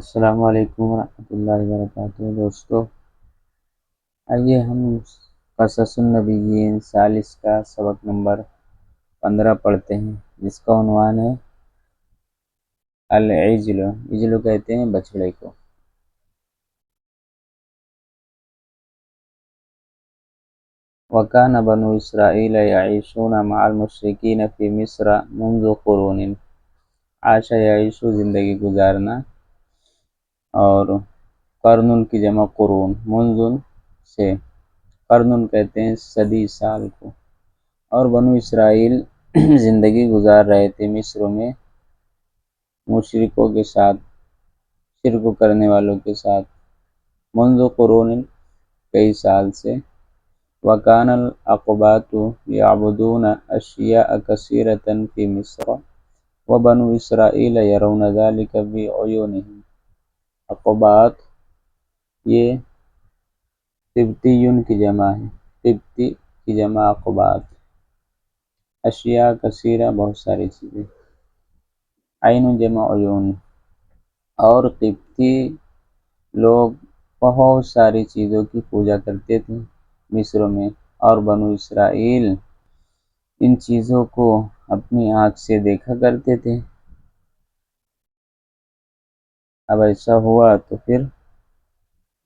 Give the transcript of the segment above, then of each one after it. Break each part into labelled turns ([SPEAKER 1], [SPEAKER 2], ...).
[SPEAKER 1] السلام علیکم ورحمۃ اللہ وبرکاتہ دوستو، آئیے ہم قصص النبیین ثالث کا سبق نمبر 15 پڑھتے ہیں، جس کا عنوان ہے العجل۔ عجل کہتے ہیں بچڑے کو۔ وَكَانَ بَنُو إِسْرَائِيلَ يَعِيشُونَ مَعَ الْمُشْرِكِينَ فِي مِصْرَ مُنذُ قُرُونٍ۔ عاش یعیش زندگی گزارنا، اور قرن کی جمع قرون، منذ سے، قرن کہتے ہیں صدی سال کو۔ اور بنو اسرائیل زندگی گزار رہے تھے مصر میں مشرکوں کے ساتھ، شرک کرنے والوں کے ساتھ، منذ قرون کئی سال سے۔ وَكَانَ الْعَقْبَاطُ يَعْبُدُونَ أَشْيَاءَ كَثِيرَةً فِي مِصْرَ وَبَنُو إِسْرَائِيلَ يَرَوْنَ ذَلِكَ بِأَعْيُنِهِمْ۔ عقبات یہ قبطیون کی جمع ہے، قبطی کی جمع عقبات۔ اشیاء کثیرہ بہت ساری چیزیں، عین جمع عیون۔ اور قبطی لوگ بہت ساری چیزوں کی پوجا کرتے تھے مصر میں، اور بنو اسرائیل ان چیزوں کو اپنی آنکھ سے دیکھا کرتے تھے۔ اب ایسا ہوا تو پھر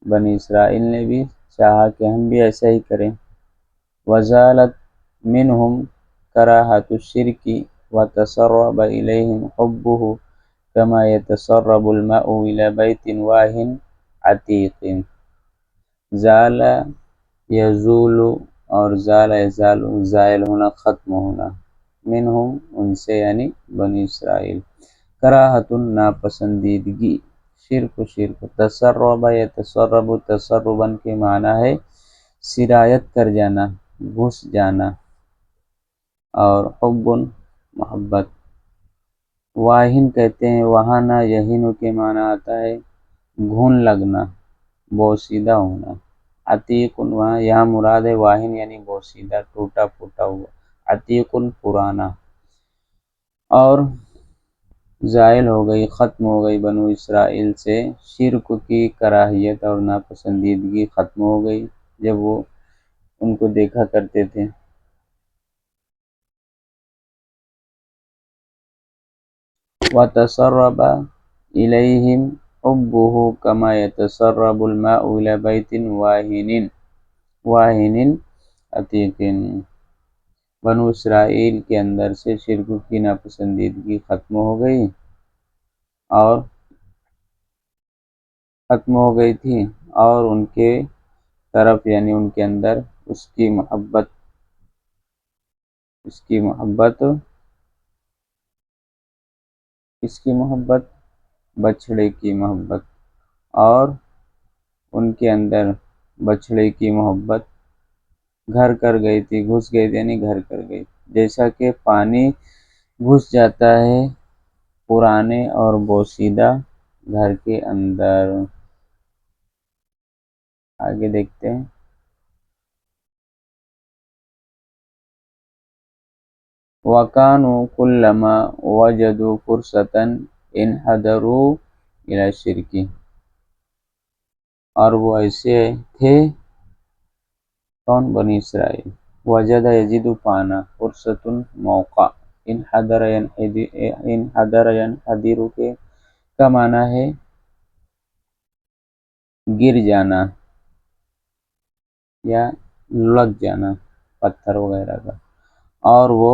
[SPEAKER 1] بنی اسرائیل نے بھی چاہا کہ ہم بھی ایسا ہی کریں۔ وَزَالَتْ مِنْهُمْ كَرَاهَةُ الشِّرْكِ وَتَسَرَّبَ إِلَيْهِمْ حُبُّهُ كَمَا يَتَسَرَّبُ الْمَاءُ إِلَى بَيْتٍ وَاهٍ عَتِيقٍ۔ زال یزول اور زال یزال، زائل ہونا، ختم ہونا، منہم ان سے یعنی بنی اسرائیل، کراہت ناپسندیدگی، شرک تسرب یتسرب، تسرباً کے معنی ہے سرایت کر جانا، گھس جانا، اور حب محبت۔ واہن کہتے ہیں وہانا، یہین کے معنی آتا ہے گھن لگنا، بوسیدہ ہونا۔ عتیق وہاں یہاں مراد ہے واہن یعنی بوسیدہ، ٹوٹا پھوٹا ہوا، عتیق پرانا۔ اور زائل ہو گئی، ختم ہو گئی بنو اسرائیل سے شرک کی کراہیت اور ناپسندیدگی، ختم ہو گئی جب وہ ان کو دیکھا کرتے تھے۔ وَتَسَرَّبَ إِلَيْهِمْ حُبُّهُ كَمَا يَتَسَرَّبُ الْمَاءُ إِلَى بَيْتٍ وَاهِنٍ عَتِيقٍ۔ بنو اسرائیل کے اندر سے شرک کی ناپسندیدگی ختم ہو گئی، اور ختم ہو گئی تھی، اور ان کے طرف یعنی ان کے اندر اس کی محبت بچھڑے کی محبت، اور ان کے اندر بچھڑے کی محبت گھر کر گئی تھی، گھس گئی تھی یعنی گھر کر گئی، جیسا کہ پانی گھس جاتا ہے پرانے اور بوسیدہ گھر کے اندر۔ آگے دیکھتے ہیں۔ وَكَانُوا كُلَّمَا وَجَدُوا فُرْصَةً انْحَدَرُوا إِلَى الشِّرْكِ۔ اور وہ ایسے تھے، کون؟ بنی اسرائیل۔ وجد یجد پانا، فرصت موقع، انحدر ینحدر کے کا معنی ہے گر جانا یا لگ جانا، پتھر وغیرہ کا۔ اور وہ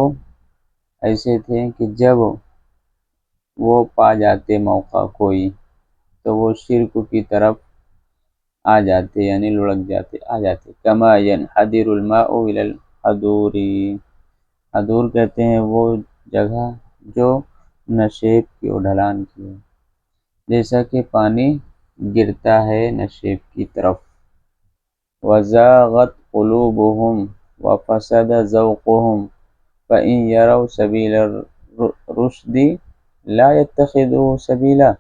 [SPEAKER 1] ایسے تھے کہ جب وہ پا جاتے موقع کوئی تو وہ شرک کی طرف آ جاتے یعنی لڑک جاتے، آ جاتے۔ کما ینحدر الماء الی الحدور، حدور کہتے ہیں وہ جگہ جو نشیب کی اور ڈھلان کی ہے، جیسا کہ پانی گرتا ہے نشیب کی طرف۔ وَزَاغَتْ قُلُوبُهُمْ وَفَسَدَ ذَوْقُهُمْ فَإِنْ يَرَوْا سَبِيلَ الرُّشْدِ لَا يَتَّخِذُوهُ سَبِيلًا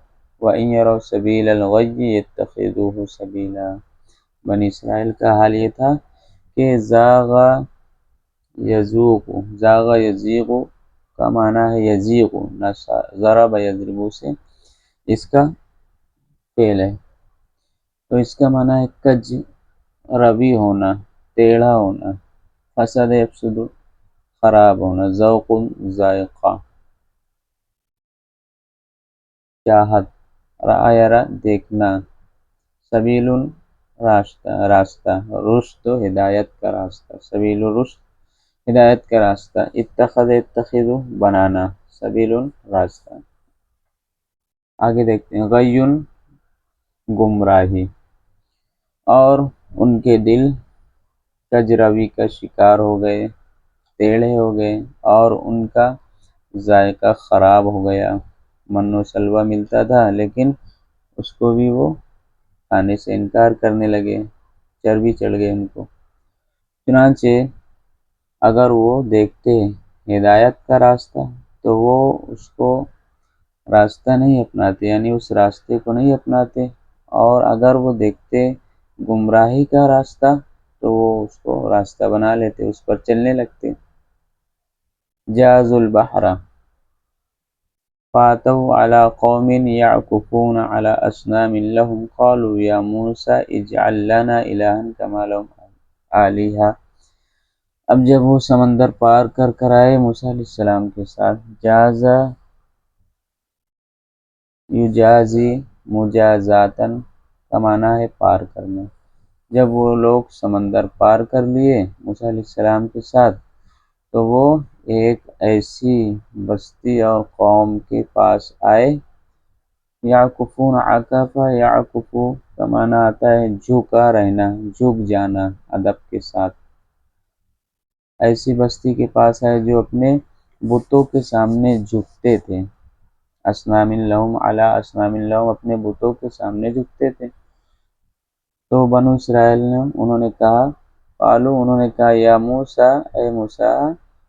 [SPEAKER 1] وَإِنْ يَرَوْا سَبِيلَ الْغَيِّ يَتَّخِذُوهُ سَبِيلًا۔ بنی اسرائیل کا حال یہ تھا کہ زاغ یزوق، زاغ یزیغ کا معنی ہے یزیغ، ضرب یضرب سے اس کا فعل ہے، تو اس کا معنی ہے کج، روی ہونا، ٹیڑھا ہونا، فسد یفسد خراب ہونا، ذوق ذائقہ، چاہت، رأى یرى دیکھنا، سبیل راستہ، رشد ہدایت کا راستہ، سبیل رشد ہدایت کا راستہ، اتخذ یتخذ بنانا، سبیل راستہ۔ آگے دیکھتے ہیں، غیٌ گمراہی، اور ان کے دل کج روی کا شکار ہو گئے، ٹیڑھے ہو گئے، اور ان کا ذائقہ خراب ہو گیا۔ من و سلوہ ملتا تھا لیکن اس کو بھی وہ کھانے سے انکار کرنے لگے، چربی چڑھ گئے ان کو۔ چنانچہ اگر وہ دیکھتے ہدایت کا راستہ تو وہ اس کو راستہ نہیں اپناتے، یعنی اس راستے کو نہیں اپناتے، اور اگر وہ دیکھتے گمراہی کا راستہ تو وہ اس کو راستہ بنا لیتے، اس پر چلنے لگتے۔ جازوا البحر فاتوا على قوم يعكفون على أصنام لهم قالوا يا موسى اجعل لنا إلها كما لهم آلهة۔ اب جب وہ سمندر پار کر آئے موسیٰ علیہ السلام کے ساتھ، جازا یجازی مجازاتن کا معنی ہے پار کرنا۔ جب وہ لوگ سمندر پار کر لیے موسیٰ علیہ السلام کے ساتھ، تو وہ ایک ایسی بستی اور قوم کے پاس آئے، یعکفون، عکفہ یعکفو کا معنی آتا ہے جھکا رہنا، جھک جانا ادب کے ساتھ۔ ایسی بستی کے پاس آئے جو اپنے بتوں کے سامنے جھکتے تھے، اصنام لہم علی اصنام لہم، اپنے بتوں کے سامنے جھکتے تھے۔ تو بنو اسرائیل نے انہوں نے کہا، قالوا انہوں نے کہا، یا موسیٰ اے موسیٰ،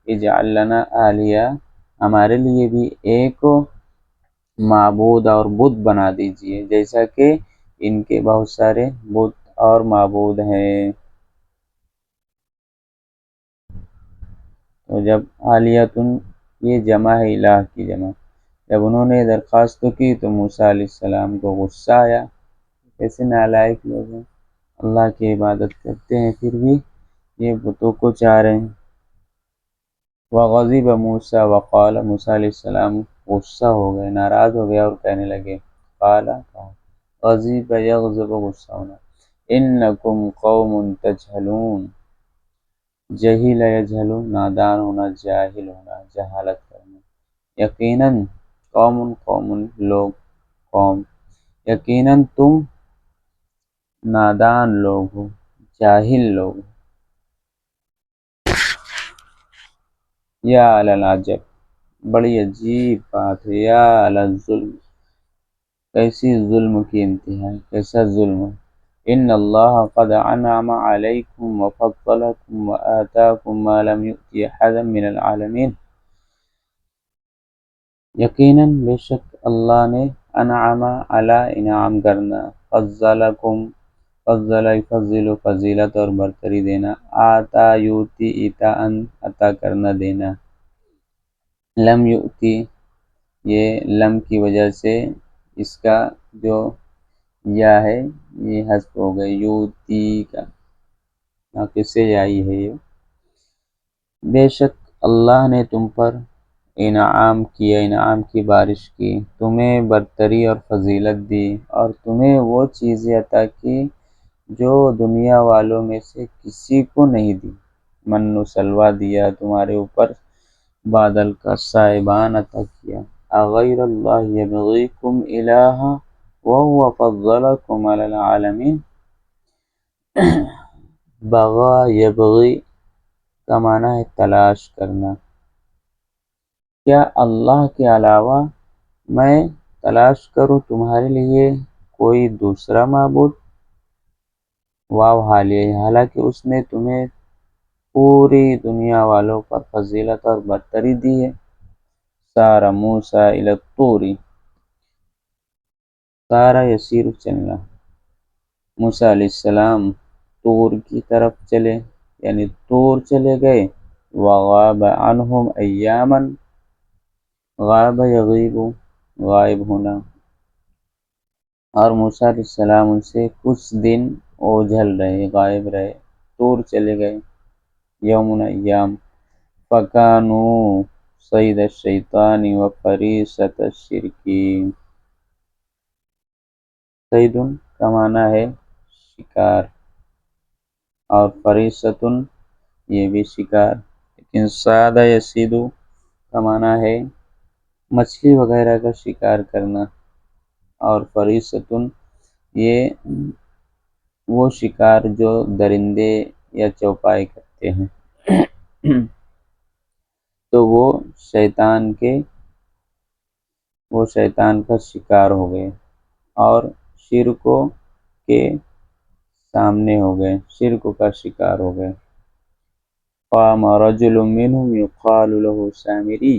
[SPEAKER 1] اجعل لنا آلیہ، ہمارے لیے بھی ایک معبود اور بت بنا دیجئے، جیسا کہ ان کے بہت سارے بت اور معبود ہیں۔ تو جب آلیتن، یہ جمع ہے الہ کی جمع، جب انہوں نے درخواست کی تو موسیٰ علیہ السلام کو غصہ آیا، کیسے نالائق لوگ ہیں، اللہ کی عبادت کرتے ہیں پھر بھی یہ بتوں کو چاہ رہے ہیں۔ وغضب موسیٰ وقال، موسیٰ علیہ السلام غصہ ہو گئے، ناراض ہو گیا اور کہنے لگے، قال، غضب یغضب، غصہ ہونا، انکم قوم تجہلون، جہل یجہل، نادان ہونا، جاہل ہونا، جہالت کرنا، یقیناً قوم، قوم لوگ، قوم، یقیناً تم نادان لوگ ہو، جاہل لوگ۔ یا العجب، بڑی عجیب بات ہے، یا الظلم، کیسی ظلم کی انتہا، کیسا ظلم۔ ان اللہ قد انعم علیکم وفضلکم وآتاکم ما لم یؤت احدا من العالمین، یقیناً بے شک اللہ نے انعم علی، انعام کرنا، فضلکم، فضل یفضل، فضیلت اور برتری دینا، آتا یوتی، ایتاءً عطا کرنا، دینا، لم یؤتی، یہ لم کی وجہ سے اس کا جو یا ہے یہ حذف ہو گئے، یوتی کا ناقص سے یائی ہے یہ۔ بے شک اللہ نے تم پر انعام کیا، انعام کی بارش کی، تمہیں برتری اور فضیلت دی، اور تمہیں وہ چیزیں عطا کی جو دنیا والوں میں سے کسی کو نہیں دی۔ من و سلوہ دیا تمہارے اوپر، بادل کا سائبان عطا کیا۔ اغیر اللہ یبغیکم الہا وہو فضلکم علی العالمین، بغا یبغی کا معنی ہے تلاش کرنا، کیا اللہ کے علاوہ میں تلاش کروں تمہارے لیے کوئی دوسرا معبود؟ واو حالیہ، حالانکہ اس نے تمہیں پوری دنیا والوں پر فضیلت اور برتری دی ہے۔ سار موسیٰ الی الطور، سارا یسیر چلنا، موسیٰ علیہ السلام طور کی طرف چلے، یعنی طور چلے گئے۔ وغاب عنہم ایاما، غاب یغیب، غائب ہونا، اور موسیٰ علیہ السلام ان سے کچھ دن اوجھل رہے، غائب رہے، طور چلے گئے، یوم ایام، فَكَانُوا صَيْدَ الشَّيْطَانِ وَفَرِيسَةَ الشِّرْكِ۔ صیدٌ کا معنی ہے شکار، اور فریستن یہ بھی شکار، لیکن صاد یصیدو کا معنی ہے مچھلی وغیرہ کا شکار کرنا، اور فریستن یہ وہ شکار جو درندے یا چوپائے کرتے ہیں۔ تو وہ شیطان کا شکار ہو گئے اور شرکوں کے سامنے ہو گئے، شرک کا شکار ہو گئے۔ قام رجل منهم يقال له سامری،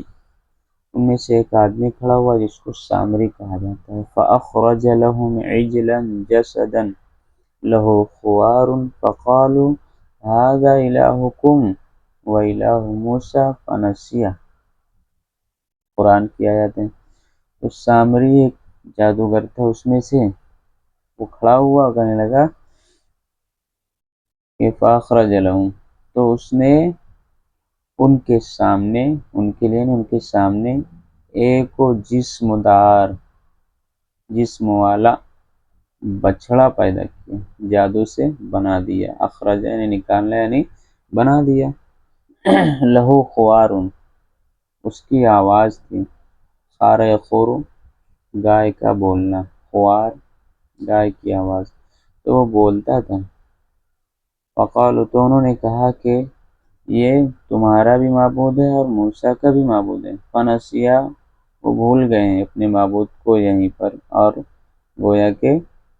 [SPEAKER 1] ان میں سے ایک آدمی کھڑا ہوا جس کو سامری کہا جاتا ہے۔ فأخرج لهم عجلا جسدا له خوار فقالوا هذا إلهكم وإله موسى فنسيه۔ قرآن کی آیات ہیں۔ تو سامری ایک جادوگر تھا اس میں سے، وہ کھڑا ہوا کہنے لگا کہ فأخرج لهم، تو اس نے ان کے سامنے، ان کے لیے ان کے سامنے ایک جسم دار، جسم والا بچڑا پیدا کیا، جادو سے بنا دیا، اخرج یعنی نکالنا یعنی بنا دیا۔ لہو خوارن، اس کی آواز تھی، خار یخور گائے کا بولنا، خوار گائے کی آواز، تو وہ بولتا تھا۔ فقالوا، تو انہوں نے کہا کہ یہ تمہارا بھی معبود ہے اور موسیٰ کا بھی معبود ہے۔ فنسیا، وہ بھول گئے ہیں اپنے معبود کو یہیں پر، اور گویا کہ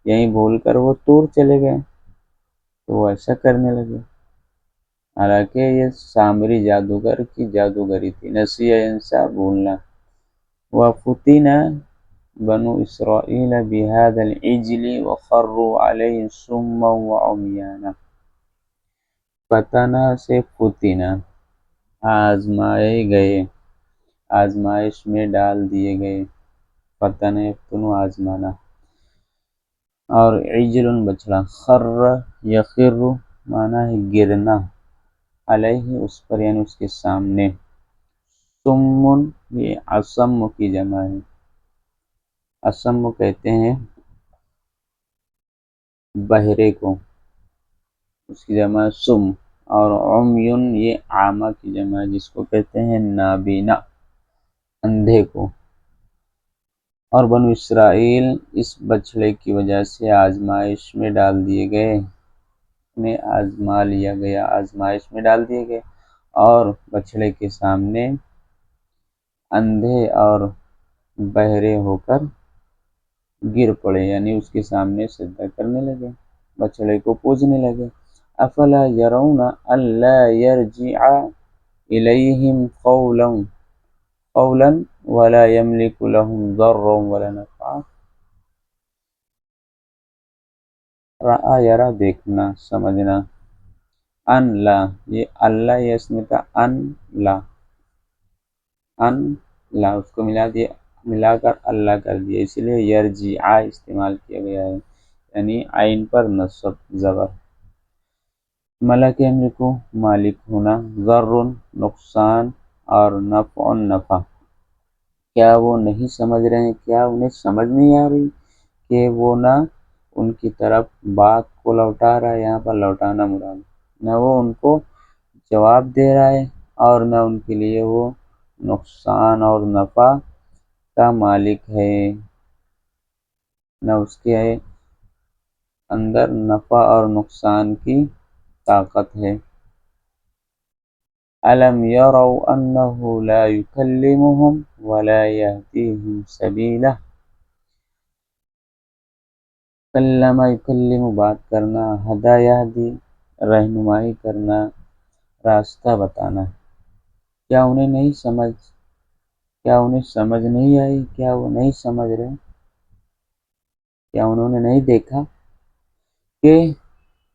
[SPEAKER 1] یہیں بھول کر وہ طور چلے گئے، تو وہ ایسا کرنے لگے، حالانکہ یہ سامری جادوگر کی جادوگری تھی، نسیہ انسا بھولنا۔ وَفُتِنَ بنو اسرائیل بِهَذَا الْعِجْلِ وَخَرُّوا عَلَيْهِ صُمًّا وَعُمْيَانًا۔ فتنہ سے فتنہ، آزمائے گئے، آزمائش میں ڈال دیے گئے، فتنہ یفتنو آزمانا، اور عجل بچڑا، خر یخر معنی ہے گرنا، علیہ اس پر یعنی اس کے سامنے، سمن یہ اصم کی جمع ہے، اصم کہتے ہیں بہرے کو، اس کی جمع سم، اور عمیون یہ عامہ کی جمع ہے جس کو کہتے ہیں نابینا، اندھے کو۔ اور بنو اسرائیل اس بچڑے کی وجہ سے آزمائش میں ڈال دیے گئے، میں آزما لیا گیا، آزمائش میں ڈال دیے گئے، اور بچڑے کے سامنے اندھے اور بہرے ہو کر گر پڑے، یعنی اس کے سامنے سجدہ کرنے لگے، بچڑے کو پوجنے لگے۔ افلا یرون الا یرجع الیہم قولا ولا یملک لهم ضرا ولا نفعا۔ رأى یرا دیکھنا، سمجھنا، ان لا یہ اللہ یہ اس میں تھا، ان لا اس کو ملا کر اللہ کر دیا، اس لیے یرجع استعمال کیا گیا ہے، یعنی عین پر نصب زبر۔ ملک یملکو مالک ہونا، ضر نقصان، اور نفع نفع۔ کیا وہ نہیں سمجھ رہے ہیں، کیا انہیں سمجھ نہیں آ رہی کہ وہ نہ ان کی طرف بات کو لوٹا رہا ہے، یہاں پر لوٹانا مراد، نہ وہ ان کو جواب دے رہا ہے، اور نہ ان کے لیے وہ نقصان اور نفع کا مالک ہے، نہ اس کے اندر نفع اور نقصان کی طاقت ہے۔ أَلَمْ يَرَوْا أَنَّهُ لَا يُكَلِّمُهُمْ وَلَا يَهْدِيهِمْ سَبِيلًا۔ کلم یکلم بات کرنا، ہدا یہدی رہنمائی کرنا، راستہ بتانا، کیا انہیں سمجھ نہیں آئی، کیا وہ نہیں سمجھ رہے، کیا انہوں نے نہیں دیکھا کہ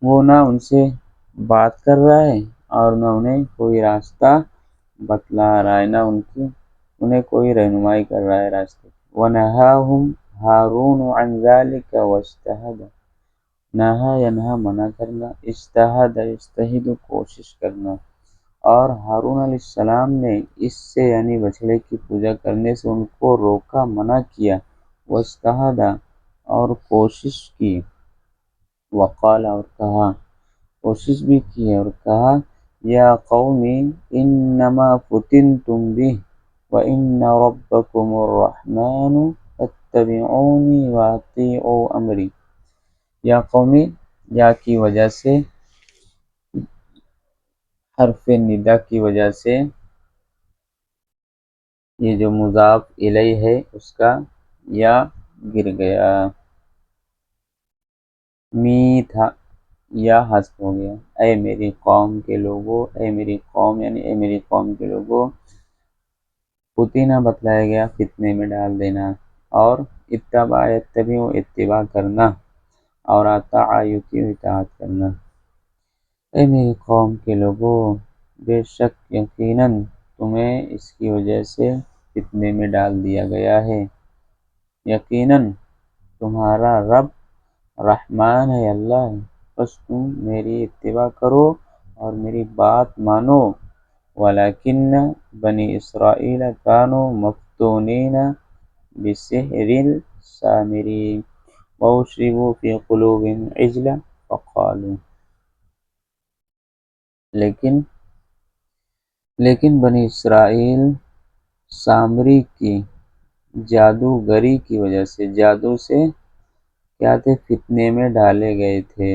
[SPEAKER 1] وہ نہ ان سے بات کر رہا ہے اور نہ انہیں کوئی راستہ بتلا رہا ہے، نہ انہیں کوئی رہنمائی کر رہا ہے راستے۔ وَنَهَاهُمْ ہارون عن ذالک واجتہد، نہا ینہا منع کرنا، اجتہد یجتہد کوشش کرنا، اور ہارون علیہ السلام نے اس سے یعنی بچھڑے کی پوجا کرنے سے ان کو روکا، منع کیا، واجتہد اور کوشش کی، وقال اور کہا، کوشش بھی کی اور کہا، یا قوم انما فتنتم بہ وان ربکم الرحمن فاتبعونی واطیعوا امری، یا قومی، یا کی وجہ سے، حرف ندا کی وجہ سے یہ جو مضاف الیہ ہے اس کا یا گر گیا، می تھا یا حذف ہو گیا، اے میری قوم کے لوگوں، اے میری قوم یعنی اے میری قوم کے لوگوں، فتنہ بتلایا گیا فتنے میں ڈال دینا، اور اتبع یتبع اتباع کرنا، اور اطاع یطیع اطاعت کرنا، اے میری قوم کے لوگوں، بے شک یقیناً تمہیں اس کی وجہ سے فتنے میں ڈال دیا گیا ہے، یقیناً تمہارا رب رحمان ہے، اللہ ہے، بس تم میری اتباع کرو اور میری بات مانو، ولیکن بنی اسرائیل کانوا مفتونین بسحر السامری واشربوا فی قلوبہم العجل فقالوا، لیکن بنی اسرائیل سامری کی جادوگری کی وجہ سے، جادو سے کیا تھے، فتنے میں ڈالے گئے تھے،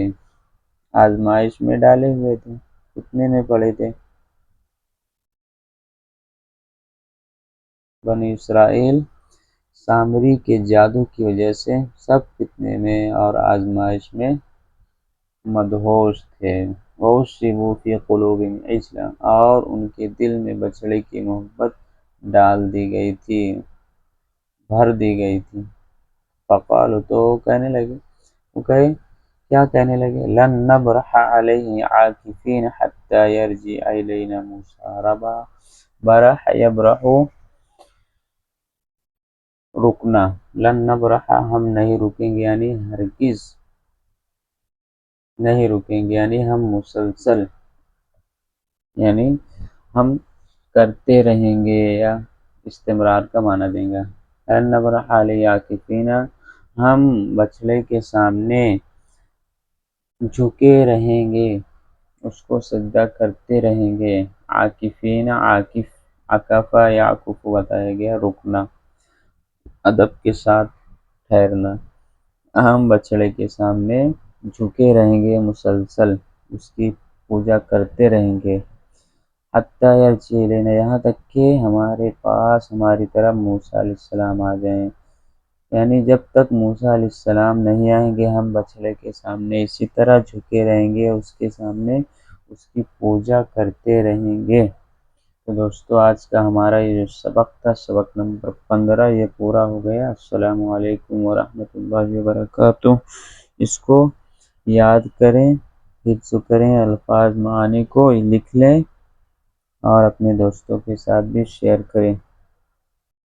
[SPEAKER 1] آزمائش میں ڈالے ہوئے تھے، فتنے میں پڑے تھے، بنی اسرائیل سامری کے جادو کی وجہ سے سب فتنے میں اور آزمائش میں مدہوش تھے، وَأُشْرِبُوا فِي قُلُوبِهِمْ الْعِجْلَ، اور ان کے دل میں بچڑے کی محبت ڈال دی گئی تھی، بھر دی گئی تھی، فقالوا تو کہنے لگے، وہ کہے کیا کہنے لگے، لن نبرح علیہ عاکفین حتی یرجع الینا موسیٰ، برح یبرح رکنا، لن نبرح ہم نہیں رکیں گے، یعنی ہرگز نہیں رکیں گے، یعنی ہم مسلسل، یعنی ہم کرتے رہیں گے، یا استمرار کا معنی دیں گا، لن نبرح علیہ عاکفین، ہم بچڑے کے سامنے جھکے رہیں گے، اس کو سجدہ کرتے رہیں گے، عاکفین، عاکف عکفہ یعکف بتایا گیا، رکنا، ادب کے ساتھ ٹھہرنا، ہم بچڑے کے سامنے جھکے رہیں گے، مسلسل اس کی پوجا کرتے رہیں گے، حتی یرجع الینا، یہاں تک کہ ہمارے پاس ہماری طرف موسیٰ علیہ السلام آ جائیں، یعنی جب تک موسیٰ علیہ السلام نہیں آئیں گے ہم بچڑے کے سامنے اسی طرح جھکے رہیں گے، اس کے سامنے اس کی پوجا کرتے رہیں گے۔ تو دوستو آج کا ہمارا یہ جو سبق تھا، سبق نمبر 15، یہ پورا ہو گیا۔ السلام علیکم ورحمۃ اللہ وبرکاتہ۔ اس کو یاد کریں، حفظ کریں، الفاظ معانی کو لکھ لیں اور اپنے دوستوں کے ساتھ بھی شیئر کریں۔